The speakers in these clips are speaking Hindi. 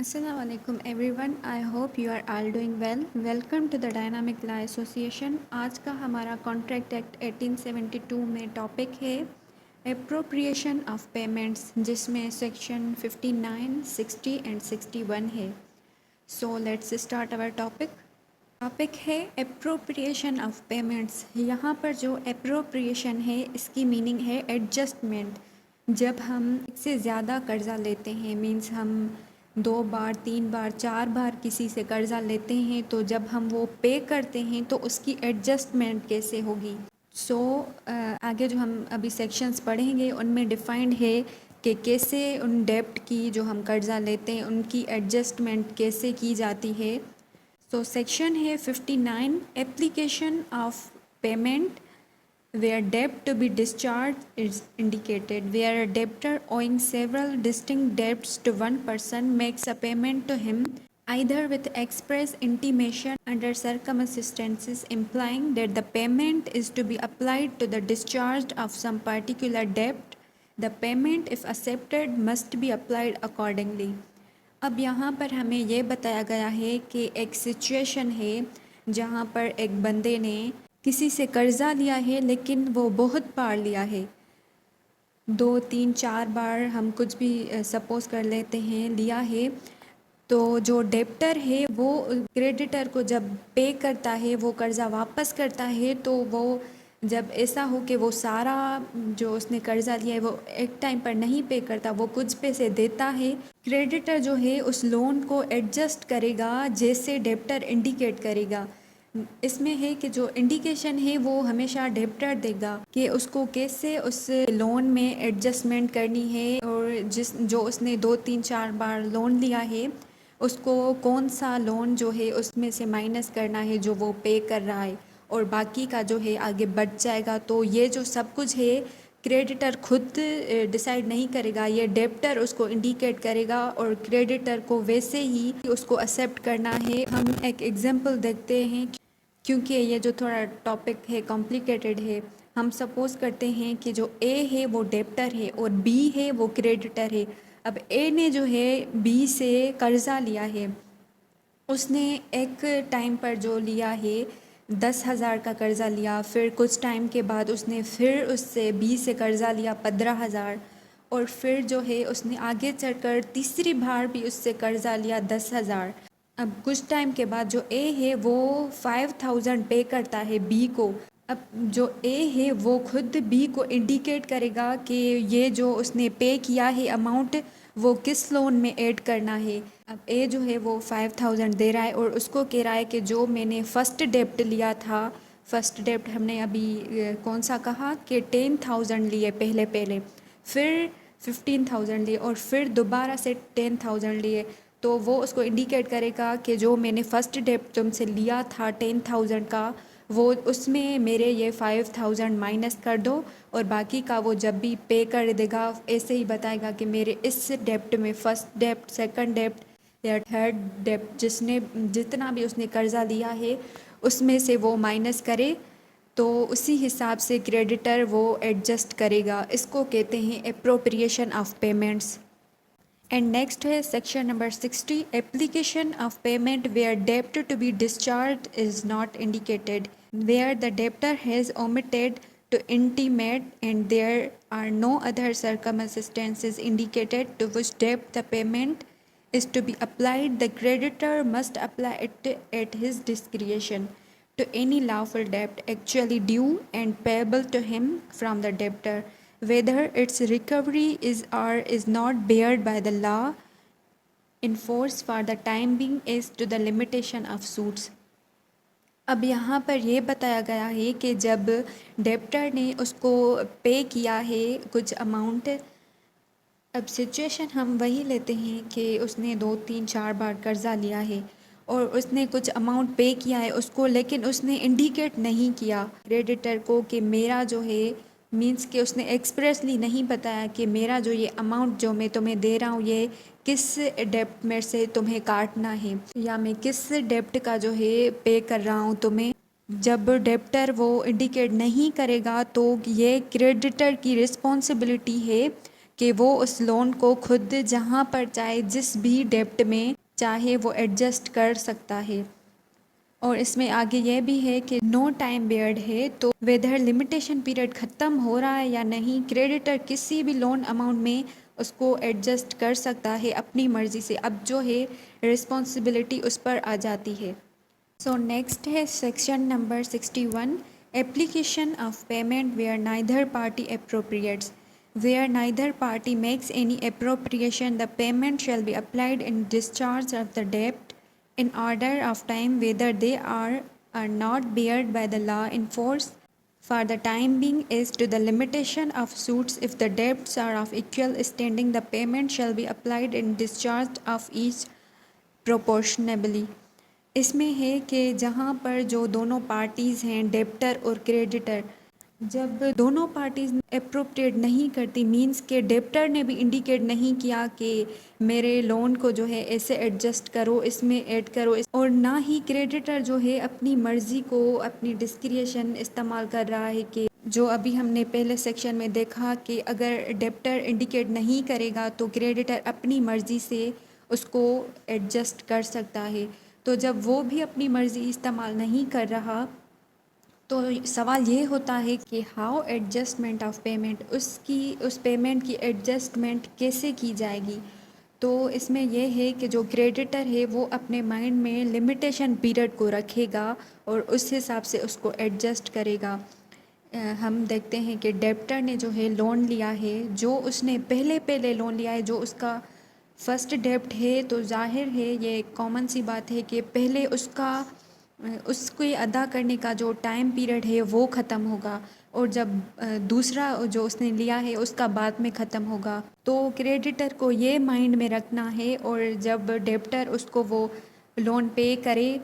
Assalamualaikum everyone. I hope you are all doing well. Welcome to the Dynamic Law Association. आज का हमारा कॉन्ट्रैक्ट एक्ट 1872 में टॉपिक है एप्रोप्रिएशन ऑफ पेमेंट्स, जिसमें सेक्शन 59, 60 एंड 61 है. So let's start our topic है एप्रोप्रिएशन ऑफ पेमेंट्स. यहाँ पर जो एप्रोप्रिएशन है इसकी मीनिंग है एडजस्टमेंट. जब हम एक से ज़्यादा कर्ज़ा लेते हैं, मीन्स हम 2 बार 3 बार 4 बार किसी से कर्ज़ा लेते हैं, तो जब हम वो पे करते हैं तो उसकी एडजस्टमेंट कैसे होगी. आगे जो हम अभी सेक्शंस पढ़ेंगे उनमें डिफाइंड है कि कैसे उन डेब्ट की जो हम कर्ज़ा लेते हैं उनकी एडजस्टमेंट कैसे की जाती है. सेक्शन है 59, application of payment where debt to be discharged is indicated, where a debtor owing several distinct debts to one person makes a payment to him either with express intimation under circumstances implying that the payment is to be applied to the discharge of some particular debt, the payment if accepted must be applied accordingly. अब यहाँ पर हमें ये बताया गया है कि एक सिचुएशन है जहाँ पर एक बंदे ने किसी से कर्ज़ा लिया है, लेकिन वो बहुत बार लिया है, 2 3 4 बार हम कुछ भी सपोज़ कर लेते हैं लिया है. तो जो डेप्टर है वो क्रेडिटर को जब पे करता है, वो कर्ज़ा वापस करता है, तो वो जब ऐसा हो कि वो सारा जो उसने कर्ज़ा लिया है वो एक टाइम पर नहीं पे करता, वो कुछ पैसे देता है, क्रेडिटर जो है उस लोन को एडजस्ट करेगा जैसे डेप्टर इंडिकेट करेगा. इसमें है कि जो इंडिकेशन है वो हमेशा डेप्टर देगा कि उसको कैसे उस लोन में एडजस्टमेंट करनी है, और जो उसने 2 3 4 बार लोन लिया है उसको कौन सा लोन जो है उसमें से माइनस करना है जो वो पे कर रहा है, और बाकी का जो है आगे बढ़ जाएगा. तो ये जो सब कुछ है क्रेडिटर खुद डिसाइड नहीं करेगा, ये डेप्टर उसको इंडिकेट करेगा और क्रेडिटर को वैसे ही उसको एक्सेप्ट करना है. हम एक एग्जांपल देखते हैं, क्योंकि ये जो थोड़ा टॉपिक है कॉम्प्लिकेटेड है. हम सपोज़ करते हैं कि जो ए है वो डेप्टर है और बी है वो क्रेडिटर है. अब ए ने जो है बी से कर्ज़ा लिया है, उसने एक टाइम पर जो लिया है 10,000 का कर्ज़ा लिया, फिर कुछ टाइम के बाद उसने फिर उससे बी से कर्ज़ा लिया 15,000, और फिर जो है उसने आगे चलकर तीसरी बार भी उससे कर्ज़ा लिया 10,000. अब कुछ टाइम के बाद जो ए है वो 5,000 पे करता है बी को. अब जो ए है वो खुद बी को इंडिकेट करेगा कि ये जो उसने पे किया है अमाउंट वो किस लोन में ऐड करना है. अब ए जो है वो 5,000 दे रहा है और उसको कह रहा है कि जो मैंने फ़र्स्ट डेप्ट लिया था, फ़र्स्ट डेप्ट हमने अभी कौन सा कहा कि 10,000 लिए पहले, फिर 15,000 लिए और फिर दोबारा से 10,000 लिए. तो वो उसको इंडिकेट करेगा कि जो मैंने फ़र्स्ट डेप्ट तुमसे लिया था 10,000 का, वो उसमें मेरे ये 5,000 माइनस कर दो, और बाकी का वो जब भी पे कर देगा ऐसे ही बताएगा कि मेरे इस डेप्ट में फ़र्स्ट डेप्ट, सेकंड डेप्ट या थर्ड डेप्ट जितना भी उसने कर्ज़ा लिया है उसमें से वो माइनस करे. तो उसी हिसाब से क्रेडिटर वो एडजस्ट करेगा. इसको कहते हैं appropriation of payments. And next है section number 60, application of payment where डेप्ट to be discharge is not indicated, where the debtor has omitted to intimate and there are no other circumstances indicated to which debt the payment is to be applied, the creditor must apply it at his discretion to any lawful debt actually due and payable to him from the debtor, whether its recovery is or is not bared by the law in force for the time being as to the limitation of suits. अब यहाँ पर ये बताया गया है कि जब डेप्टर ने उसको पे किया है कुछ अमाउंट, अब सिचुएशन हम वही लेते हैं कि उसने 2 3 4 बार कर्ज़ा लिया है और उसने कुछ अमाउंट पे किया है उसको, लेकिन उसने इंडिकेट नहीं किया क्रेडिटर को कि मेरा जो है, मींस कि उसने एक्सप्रेसली नहीं बताया कि मेरा जो ये अमाउंट जो मैं तुम्हें दे रहा हूँ ये किस डेप्ट में से तुम्हें काटना है, या मैं किस डेप्ट का जो है पे कर रहा हूँ तुम्हें. जब डेप्टर वो इंडिकेट नहीं करेगा तो ये क्रेडिटर की रिस्पॉन्सिबिलिटी है कि वो उस लोन को खुद जहाँ पर चाहे जिस भी डेप्ट में चाहे वो एडजस्ट कर सकता है। और इसमें आगे ये भी है कि नो टाइम बेयर्ड है, तो वेदर लिमिटेशन पीरियड ख़त्म हो रहा है या नहीं, क्रेडिटर किसी भी लोन अमाउंट में उसको एडजस्ट कर सकता है अपनी मर्ज़ी से। अब जो है रिस्पॉन्सिबिलिटी उस पर आ जाती है। सो नेक्स्ट है section number 61, application of payment where neither party appropriates. Where neither party makes any appropriation, the payment shall be applied in discharge of the debt in order of time, whether they are not barred by the law in force for the time being. As to the limitation of suits, if the debts are of equal standing, the payment shall be applied in discharge of each proportionably. इसमें है कि जहाँ पर जो दोनों पार्टीज़ हैं, डेप्टर और क्रेडिटर, जब दोनों पार्टीज अप्रोप्रिएट नहीं करती, मींस के डेप्टर ने भी इंडिकेट नहीं किया कि मेरे लोन को जो है ऐसे एडजस्ट करो, इसमें ऐड करो, और ना ही क्रेडिटर जो है अपनी मर्ज़ी को, अपनी डिस्क्रिशन इस्तेमाल कर रहा है कि जो अभी हमने पहले सेक्शन में देखा कि अगर डेप्टर इंडिकेट नहीं करेगा तो क्रेडिटर अपनी मर्ज़ी से उसको एडजस्ट कर सकता है। तो जब वो भी अपनी मर्ज़ी इस्तेमाल नहीं कर रहा तो सवाल ये होता है कि हाउ एडजस्टमेंट ऑफ पेमेंट, उस पेमेंट की एडजस्टमेंट कैसे की जाएगी। तो इसमें यह है कि जो क्रेडिटर है वो अपने माइंड में लिमिटेशन पीरियड को रखेगा और उस हिसाब से उसको एडजस्ट करेगा। हम देखते हैं कि डेप्टर ने जो है लोन लिया है, जो उसने पहले लोन लिया है, जो उसका फर्स्ट डेप्ट है, तो जाहिर है ये कॉमन सी बात है कि पहले उसको अदा करने का जो टाइम पीरियड है वो ख़त्म होगा, और जब दूसरा जो उसने लिया है उसका बाद में ख़त्म होगा। तो क्रेडिटर को ये माइंड में रखना है, और जब डेप्टर उसको वो लोन पे करे,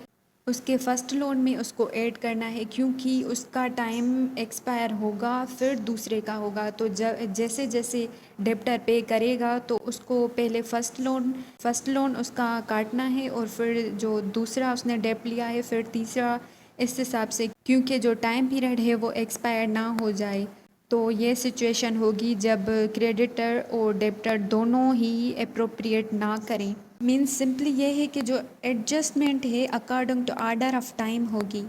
उसके फ़र्स्ट लोन में उसको ऐड करना है, क्योंकि उसका टाइम एक्सपायर होगा फिर दूसरे का होगा। तो जैसे जैसे डेप्टर पे करेगा तो उसको पहले फ़र्स्ट लोन उसका काटना है, और फिर जो दूसरा उसने डेप्ट लिया है फिर तीसरा, इस हिसाब से, क्योंकि जो टाइम पीरियड है वो एक्सपायर ना हो जाए। तो ये सिचुएशन होगी जब क्रेडिटर और डेप्टर दोनों ही अप्रोप्रिएट ना करें। मीन्स सिंपली ये है कि जो एडजस्टमेंट है according to order of time होगी,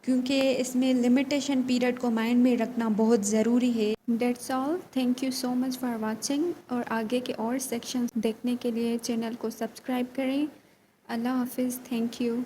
क्योंकि इसमें लिमिटेशन पीरियड को माइंड में रखना बहुत ज़रूरी है। That's all, thank you so much for watching, और आगे के और सेक्शंस देखने के लिए चैनल को सब्सक्राइब करें। अल्लाह हाफिज़, थैंक यू।